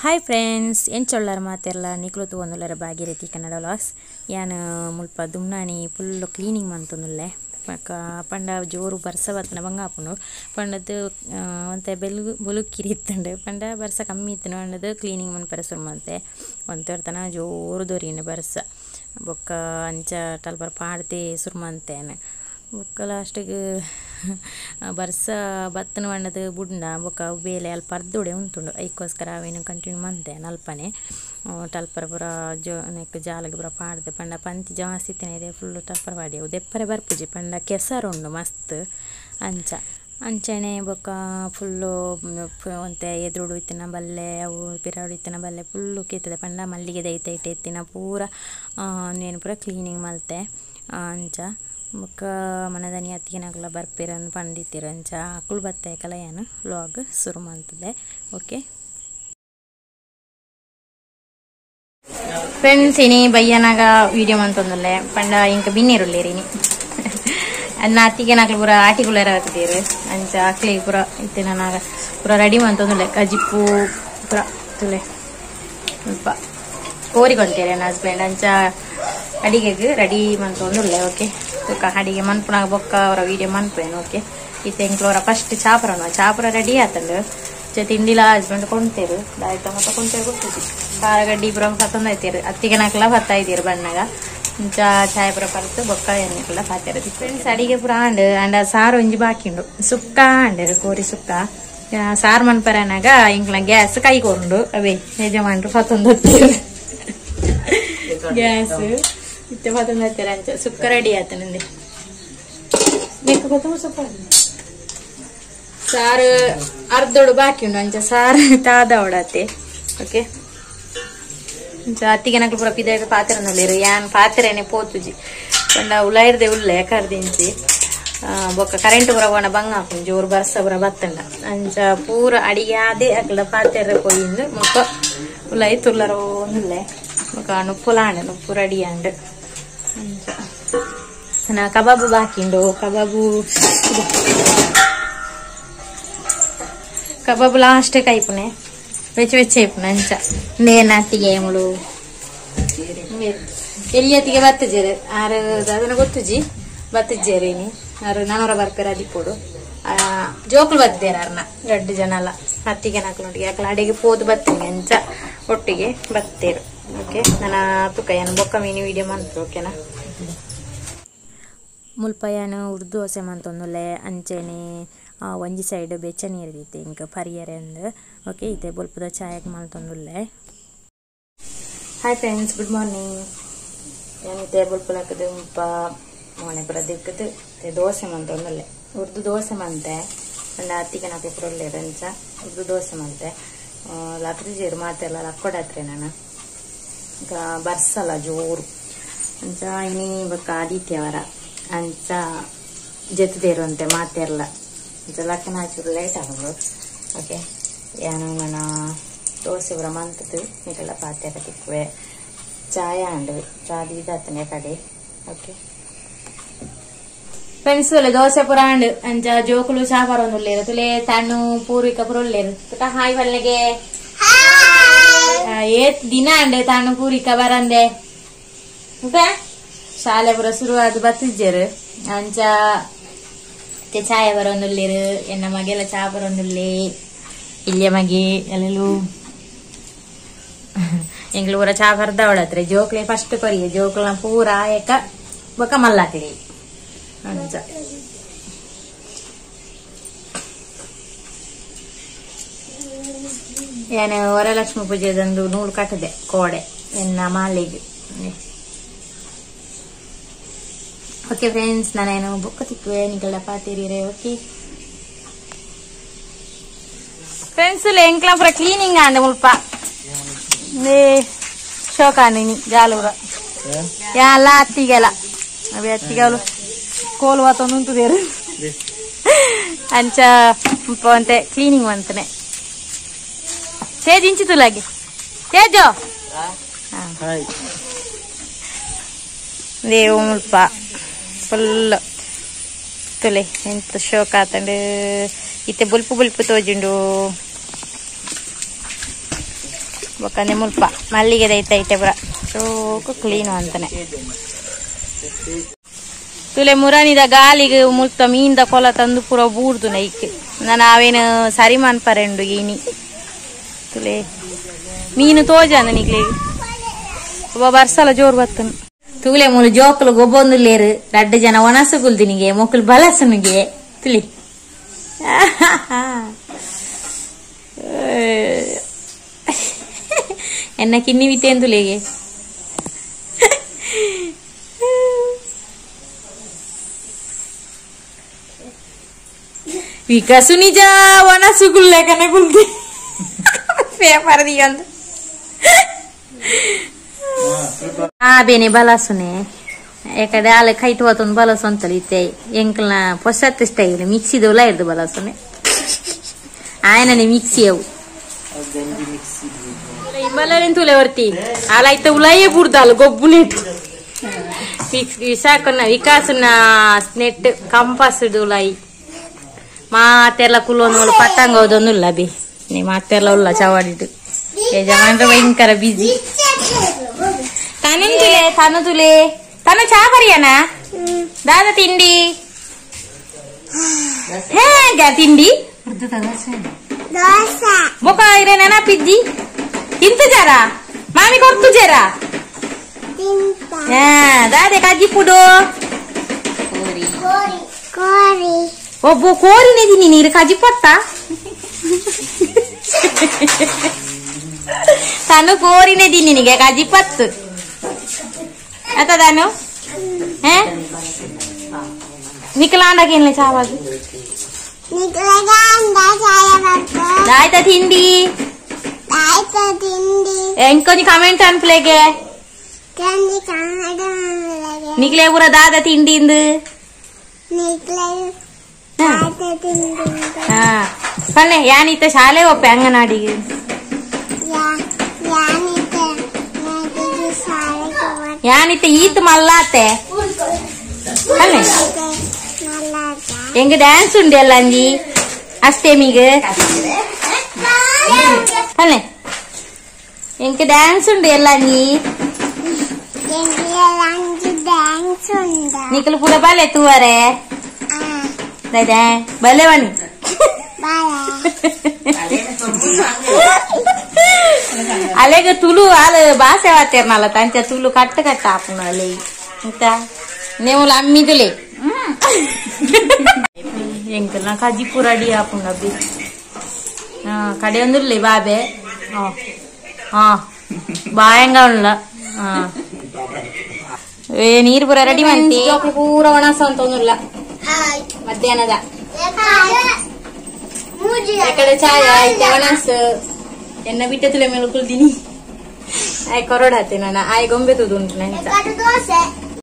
Hi friends ಏನು ಚೊಳ್ಳಾರ ಮಾತೆಲ್ಲ ನಿಕ್ಲು ತಗೊಂಡುಲ್ಲರ ಭಾಗ್ಯರೇತಿ Kannada vlogs ಯಾನು ಮುಲ್ಪ ದುಮ್ನಾನಿ ಫುಲ್ಲು ಕ್ಲೀನಿಂಗ್ ಮಂತೊಂದುಲ್ಲೆ ಪಂಡ ಜೋರು ಬರ್ಸ ಬತ್ತನ ಬಂಗ ಹಾಕೊಂಡು ಪಂಡದು ಒಂತೆ ಬೊಲುಕ್ಕಿರಿ ಇತ್ತಂಡು ಪಂಡ ಬರ್ಸ ಕಮ್ಮಿ ಇತ್ತು ಪಂಡದು ಕ್ಲೀನಿಂಗ್ ಮನ್ಪರೆ ಸುರ್ಮಂತೆ ಒಂತರ್ತನ ಜೋರು ದೊರಿನ ಬರ್ಸ ಬೊಕ್ಕ ಅಂಚ ಟಲ್ಪರ ಪಾಡ್ದೆ ಸುರ್ಮಂತೇನೆ ಬೊಕ್ಕ ಲಾಸ್ಟಿಗೆ ಬರ್ಸ ಬತ್ತನ ಬಣ್ಣದ ಬುಡ್ನ ಬೊಕ್ಕ ಬೇಲೆ ಅಲ್ಲಿ ಪರ್ದೊಡೆ ಉಂಟುಂಡು ಐಕೋಸ್ಕರ ಅವೇನು ಕಂಟಿನ್ಯೂ ಮಂತೆ ನಲ್ಪನೆ ಟಲ್ಪರ ಪೂರ ನೆಕ್ ಜಾಲಗೆ ಪೂರ ಪಾಡ್ದೆ ಪಂಡ ಪಂತಿ ಜಾಸ್ತಿ ತಿನ್ನಿದೆ ಫುಲ್ಲು ಟಲ್ಪರ ಪಾಡ್ಯವು ದೆಪ್ಪರೆ ಬರ್ಪುಜಿ ಪಂಡ ಕೆಸರುಂಡು ಮಸ್ತ್ ಅಂಚನೆ ಬೊಕ್ಕ ಫುಲ್ಲು ಒಂತೆ ಎದುರುಡು ಇತ್ತಿನ ಬಲ್ಲೆ ಅವು ಪಿರಾಡು ಇತ್ತಿನ ಬಲ್ಲೆ ಫುಲ್ಲು ಕಿತ್ತದೆ ಪಂಡ ಮಲ್ಲಿಗೆ ದೈತ ಎತ್ತಿನ ಪೂರ ನೇನು ಪೂರ ಕ್ಲೀನಿಂಗ್ ಮಲ್ತೆ ಅಂಚ ಬೊಕ್ಕ ಮನದನಿ ಅತ್ತಿಗೆನಕುಲ ಬರ್ಪಿರನ್ನು ಪಂಡಿತ್ತಿರು ಅಂಚ ಅಕ್ಕುಳು ಬತ್ತೆ ಕಲೆಯನು ಲಾಗ್ ಶುರು ಮಾಡ್ತದೆ. ಓಕೆ ಫ್ರೆಂಡ್ಸ್ ಇನಿ ಬಯ್ಯನಾಗ ವೀಡಿಯೋ ಮಂತೊಂದುಲ್ಲೆ ಪಂಡ ಇಂಕ ಬಿನ್ನಿರುಲ್ಲೇರಿನಿ ಅನ್ನ ಅತ್ತಿಗೆನಕ್ಲು ಪೂರ ಆಟಿಗುಳರ ಹಾಕ್ತೀರು ಅಂಚ ಅಕ್ಲಿಗೆ ಪೂರ ಇತ್ತಿನಾಗ ಪೂರ ರೆಡಿ ಮಂತೊಂದುಲ್ಲೆ ಕಜಿಪ್ಪು ಪೂರ ತುಲೆ ಸ್ವಲ್ಪ ಕೋರಿಕೊಂತೀರಿ ನನ್ನ ಹಸ್ಬೆಂಡ್ ಅಂಚ ಅಡಿಗೆಗೆ ರೆಡಿ ಮಂತೊಂದುಲ್ಲೆ. ಓಕೆ ತುಕ ಅಡಿಗೆ ಮನ್ಪುನಾಗ ಬೊಕ್ಕ ಅವರ ವೀಡಿಯೋ ಮನ್ಪೇನು. ಓಕೆ ಇತ್ತೆಂಕ್ಲವರ ಫಸ್ಟ್ ಚಾಪರ ರೆಡಿ ಆತಂಡು ತಿಂಡಿಲ ಹಸ್ಬೆಂಡ್ ಕೊಂತೇರು ದಾಯ್ತ ಮತ್ತೆ ಕೊಂತೇರು ಗೊತ್ತಿದ್ದು ಖಾರಗಡ್ಡಿ ಪುರ ತಂದೈತೀರು ಅತ್ತಿಗೆನಕ್ಲ ಬತ್ತಾಯ್ತೀರು ಬಣ್ಣಗ ಇಂಚ ಚಾಯ್ ಪುರ ಪರ್ತು ಬೊಕ್ಕ ಎಣ್ಣೆಕ್ಲ ಪಾತಿರು ಫ್ರೆಂಡ್ಸ್ ಅಡಿಗೆ ಪುರ ಅಂಡ್ ಸಾರು ಒಂಜಿ ಬಾಕಿಂಡು ಸುಕ್ಕ ಅಂಡರು ಕೋರಿ ಸುಕ್ಕ ಸಾರು ಮನ್ಪರನಾಗ ಇಂಕ್ಲ ಗ್ಯಾಸ್ ಕೈಗೊಂಡು ಅವೇ ಯಜಮಾನ್ರು ಪತ್ತೊಂದತ್ತೀರು ಗ್ಯಾಸ್ ಇತ್ತೆ ಪತ್ತೊಂದತ್ತೀರ ಅಂಚ ಸುಕ್ಕ ರೆಡಿ ಆತ ನಂದೆ ಬೇಕು ಗೊತ್ತ ಸುಕ್ಕ ಸಾರು ಅರ್ಧೋಡು ಬಾಕಿ ಉಂಡು ಅಂಚ ಸಾರು ತಾದ ಓಡಾತೆ. ಓಕೆ ಅತ್ತಿಗೆನಕ್ಲು ಪೂರ ಪಿದಾಗ ಪಾತ್ರೆ ನಲ್ಲಿರು ಯಾನ್ ಪಾತ್ರೆನೆ ಪೋತುಜಿ ಪಂಡ ಉಲಾಯಿರ್ದೆ ಉಲ್ಲೆ ಕರ್ದಿಂಚಿ ಬೊಕ್ಕ ಕರೆಂಟ್ ಪೂರ ಹೋಣ ಬಂಗ ಹಾಕೊಂಡು ಜೋರು ಬರ್ಸ ಪೂರ ಬತ್ತಂಡ ಅಂಚ ಪೂರ ಅಡಿಗೆ ಆದೆ ಅಕ್ಲ ಪಾತ್ರೆ ಕೊಯ್ಯಿಂದು ಮುಕ್ಕ ಉಲಾಯಿ ತುಲ್ಲರೋ ಒಂದುಲ್ಲೆ ಮುಕ್ಕ ನುಪ್ಪುಲಾಂಡು ನುಪ್ಪು ರೆಡಿ ಅಂಡು ಅಂಚ ನಾ ಕಬಾಬು ಬಾಕಿಂಡು ಕಬಾಬು ಲಾಸ್ಟ್ ಕೈಪುನೆ వెచ్చి మంచ నేను అತ್ತಿಗೆ ಮುಳು ಎಲ್ಲಿಯತ್ತಿಗೆ ಬತ್ತಜೇರು ಆರು ಅದನ್ನ ಗೊತ್ತುಜಿ ಬತ್ತಜೇರೇನಿ ಆರು ನಾನೂರ ಬರ್ಪೇರ ಅದಿಪ್ಪೋಡು ಜೋಕುಲು ಬತ್ತೇರ ಅರ್ನ 2 ಜನ ಅಲ್ಲ ಅತ್ತಿಗೆ ನಾಲ್ಕು ಯಾಕಲ ಅಡಿಗೆ ಪೋದು ಬತ್ತೀನಿ ಅಂಚ ಒಟ್ಟಿಗೆ ಬತ್ತೇರು. ಓಕೆ ನನ್ನ ತುಕಯ್ಯನ ಬೊಕ್ಕ ಮೀನು ವಿಡಿಯೋ ಮಾಡ್ತು. ಓಕೆನಾ ಮುಲ್ಪಯ್ಯನು ಉರ್ದು ದೋಸೆ ಮಂತೊಂದುಲ್ಲೆ ಅಂಚೆನೆ ಒಂಜಿ ಸೈಡ್ ಬೆಚ್ಚ ನೀರಿದಿತ್ತೆ ಇಂಕ ಪರಿಯರೆ ಅಂದು. ಓಕೆ ಇದೆ ಬೊಲ್ಪದ ಚಾಯಕ್ಕೆ ಮಲ್ತೊಂದುಲ್ಲೆ. ಹಾಯ್ ಫ್ರೆಂಡ್ಸ್ ಗುಡ್ ಮಾರ್ನಿಂಗ್ ಏನಿದೆ ಬೊಲ್ಪಲಕ್ಕದು ಉಂಪ ಮನೆ ಪುರ ದಿಕ್ಕದು ದೋಸೆ ಮಂತೊಂದುಲ್ಲೆ ಉರ್ದು ದೋಸೆ ಮಂತೆ ಅಂಡ ಅತ್ತಿಗೆ ನಾಲ್ಕು ಪುರಲ್ಲೇರು ಅಂಚ ಉರ್ದು ದೋಸೆ ಮಂತೆ ಲಕ್ರಿಜೇರು ಮಾತೆಲ್ಲ ಲಕ್ಕೊಡತ್ರೆ ನಾನು ಈಗ ಬರ್ಸಲ್ಲ ಜೋರು ಅಂಚ ಇನಿ ಬೊಕ್ಕ ಆದಿತ್ಯವರ ಅಂಚ ಜೆತ್ತದೇರು ಅಂತೆ ಮಾತೆರ್ಲ ಲಕ್ಕನ ಹಚ್ಚರು ಲೇಟ್ ಆಗೋದು. ಓಕೆ ಏನು ನಾನು ದೋಸೆ ಪುರ ಮಂತದ್ದು ನೀರೆಲ್ಲ ಪಾತ್ರೆ ತಿಕ್ಕುವೆ ಚಾಯ ಅಂಡು ಚಾದಿ ಇದಾತನೆ ಕಡೆ. ಓಕೆ ಫ್ರೆಂಡ್ಸ್ ದೋಸೆ ಪುರ ಅಂಡು ಅಂಚ ಜೋಕುಲು ಚಾಪರ ಒಂದುಲ್ಲೇರು ತುಲೆ ತಣ್ಣು ಪೂರ್ವಿಕ ಪುರ ಉಲ್ಲೇರು ತುಕ ಹಾಯ್ ಬಲ್ಲೆಗೆ ಏತ್ ದಿನ ಅಂಡೆ ತಣ್ಣು ಪೂರ್ವಿಕ ಬರಂದೆ ಶಾಲೆ ಪುರ ಶುರುವಾದ ಬತ್ತಿಜ್ಜರು ಅಂಚ ಚಾಯ ಬರೋಂದುಲ್ಲೇರು ಎನ್ನ ಮಗೆಲ್ಲ ಚಾ ಬರೋಂದುಲ್ಲೆ ಇಲ್ಲಿಯ ಮಗೆ ಎಲ್ಲೂ ಎಂಗ್ಳು ಪೂರ ಚಾ ಬರ್ದ ಅವಳತ್ರೆ ಜೋಕ್ಲೆ ಫಸ್ಟ್ ಕೊರಿಯ ಜೋಕ್ಲ ಪೂರ ಆಯಕ ಬೊಕ್ಕ ಮಲ್ಲಾತಿರಿ ಅಂಚ ಏನೇ ವರಲಕ್ಷ್ಮಿ ಪೂಜೆದಂದು ನೂಲು ಕಟ್ಟದೆ ಕೋಡೆ ಎನ್ನ ಮಾಲೆಗೆ. ಓಕೆ ಫ್ರೆಂಡ್ಸ್ ನಾನೇನು ಬೊಕ್ಕ ತಿಕ್ಕುವೆ ನಿಗಲ್ಲ ಪಾತಿರೀರೆ. ಓಕೆ ಫ್ರೆಂಡ್ಸ್ ಎಂಕ್ಲ ಪೂರ ಕ್ಲೀನಿಂಗ್ ಅಂದೆ ಮುಲ್ಪ ಶೋಕಾನಿ ಜಾಲೂರ ಎಲ್ಲ ಅತ್ತಿಗೆಲ್ಲ ಅవి ಅತ್ತಿಗೆಲು ಕೋಲು ವಾತೊಂದು ಉಂಟುದೇರು ಅಂಚ ಮುಲ್ಪ ಅಂತೆ ಕ್ಲೀನಿಂಗ್ ಅಂತಾನೆ ತೇಜ್ ಇಂಚಿ ತುಲಾಗಿ ತೇಜೋ ದೇವು ಮುಲ್ಪ ಫುಲ್ ತುಲೆ ಎಂತ ಶೋಕ ಆತಂಡು ಇತ್ತೆ ಬುಲ್ಪು ತೋಜಿಂಡು ಬೊಕ್ಕಂದೆ ಮುಲ್ಪ ಮಲ್ಲಿಗೆ ದೈತೆ ಪುರ ಚೋಕು ಕ್ಲೀನು ಅಂತಾನೆ ತುಲೆ ಮುರಾನಿದ ಗಾಲಿಗೆ ಮುಲ್ತ ಮೀನ್ದ ಕೊಲ ತಂದು ಪುರ ಬೂರ್ದು ನೈಕ್ ನಾನು ಅವೇನು ಸರಿ ಮನ್ಪರೆಂಡು ಗೀನಿ ತುಲೆ ಮೀನು ತೋಜಂದ ನಿಕ್ಲೆ ಒಬ್ಬ ಬರ್ಸಲ ಜೋರು ಬತ್ತನು ತುಲೆ ಮೂಲು ಜೋಕುಲು ಗೊಬ್ಬೊಂದು ಲೇರು 2 ಜನ ಒಣಸುಗುಲ್ದಿನಿಗೆ ಮೊಕ್ಕಲು ಬಲಸನಿಗೆ ತುಲಿ ಎನ್ನ ಕಿನ್ನಿ ವಿತೇಂದುಲೆಗೆ ವಿಕಾಸು ನಿಜ ಒಣಸುಗುಲ್ಲೇಕನೆ ಗುಲ್ದಿ ಪೇಪರ್ ದಿಗಂತ ಬೇನೆ ಬಲಸುನೆ ಯಾಕಡೆ ಆಲೆ ಕೈಟ್ ಹೋತೊಂದು ಬಲಸು ಅಂತಲಿ ಇತ್ತೆ ಎಂಕಲ್ನ ಪೊಸತ್ ಸ್ಟೈಲ್ ಮಿಕ್ಸಿದ ಉಲ ಇರ್ದು ಬಲಸುನೆ ಆಯನನೆ ಮಿಕ್ಸಿ ಅವು ಇಂಬಲೆನ್ ತುಲೆ ವರ್ತಿ ಆಲಾಯ್ತ ಉಲಾಯೇ ಬುಡ್ದಾಲ ಗೊಬ್ಬುನೆಟ್ ವಿಸಾಕನ್ನ ವಿಕಾಸನ ನೆಟ್ ಕಂಪಾಸ್ ಉಲಾಯಿ ಮಾತೆಲ್ಲ ಕುಲೋನು ಪಟ್ಟಂಗ ಹೋದೊಂದುಲ್ಲ ಬಿ ನೀ ಮಾತೆಲ್ಲ ಉಲ್ಲ ಚವಾಡಿಟ್ಟು ಯಜಮಾನ್ರ ಭಯಂಕರ ಬಿಜಿ ತಾನು ತುಲೆ ತಾನು ಚಾ ಬರಿಯನ ದಾದ ತಿಂಡಿ ಹೇಗ ತಿಂಡಿ ಬೊಕ ಇರೆ ನೆನಪಿಜ್ಜಿ ಇಂತು ಜರ ಮಾಮಿ ಕೊರ್ತು ಜರ ದಾದೆ ಕಜ್ಜಿ ಪುಡು ಒಬ್ಬ ಕೋರಿನಿದೀನಿ ನೀರು ಕಜ್ಜಿ ಪೊತ್ತ ತಾನು ಕೋರಿನಿದೀನಿ ನಿನಗೆ ಕಜ್ಜಿ ಪತ್ತು ಆತ ತಾನು ನಿಖಲಾಂಡಗೇನ್ಲೆ ಚಾವಾಗಿ ಆಯ್ತಾ ತಿಂಡಿ ಎಂಕೊಂಚ ಕಮೆಂಟ್ ಅನ್ಪ್ಲೆಗೆ ನಿಕ್ಲೆ ಪೂರ ದಾದ ತಿಂಡಿಂದು ಪನ್ನೆ ಯಾನಿತ್ತ ಶಾಲೆ ಒಪ್ಪೆ ಅಂಗನವಾಡಿಗೆ ಯಾನಿತ್ತ ಈತ್ ಮಲ್ಲಾತೆ ಪನ್ನೆ ಎಂಗ ಡ್ಯಾನ್ಸ್ ಉಂಡೆ ಅಲ್ಲ ಅಂಜಿ ಅಷ್ಟೇಮಿಗೆ ಪನ್ನೆ ಎಂಕ ಡ್ಯಾನ್ಸ್ ಉಂಡೆ ಎಲ್ಲ ಅಂಜಿ ನಿಕಲು ಪೂರ ಬಾಲೆ ತೂವರೆ ಬಲೆ ಬನ್ನಿ ಅಲೆಗ ತುಳು ಹಾಲು ಭಾಷೆ ವಾತೇರ್ನಲ್ಲ ತಂಚ ತುಳು ಕಟ್ಟ ಕಟ್ಟ ಆಪುನ ಅಲೆ ಇಂತ ನೀವು ಅಮ್ಮಿದುಲೆ ಎಂಕಲ್ ನಾ ಕಜ್ಜಿ ಪುರಡಿ ಆಪುನ ಬಿ ಕಡೆ ಒಂದುರ್ಲಿ ಬಾಬೆ ಬಾಯಂಗ ಉಳ್ಳ ನೀರು ಪೂರ ರೆಡಿ ಮಂತಿ ಪೂರ ಒಣಸ ಅಂತ ಒಂದುಲ್ಲ ಮಧ್ಯಾಹ್ನದ ಕಡೆ ಚಾಯ ಆಯ್ತು ಒಣಸ ಎನ್ನ ಬಿಟ್ಟ ತುಲೆ ಮೇಲೆ ಕುಳ್ತೀನಿ ಆಯ್ ಕೊರಡಾತೆ ನಾನು ಆಯ್ ಗೊಂಬೆ ತುದು ಉಂಟು ನೆನ್ಸ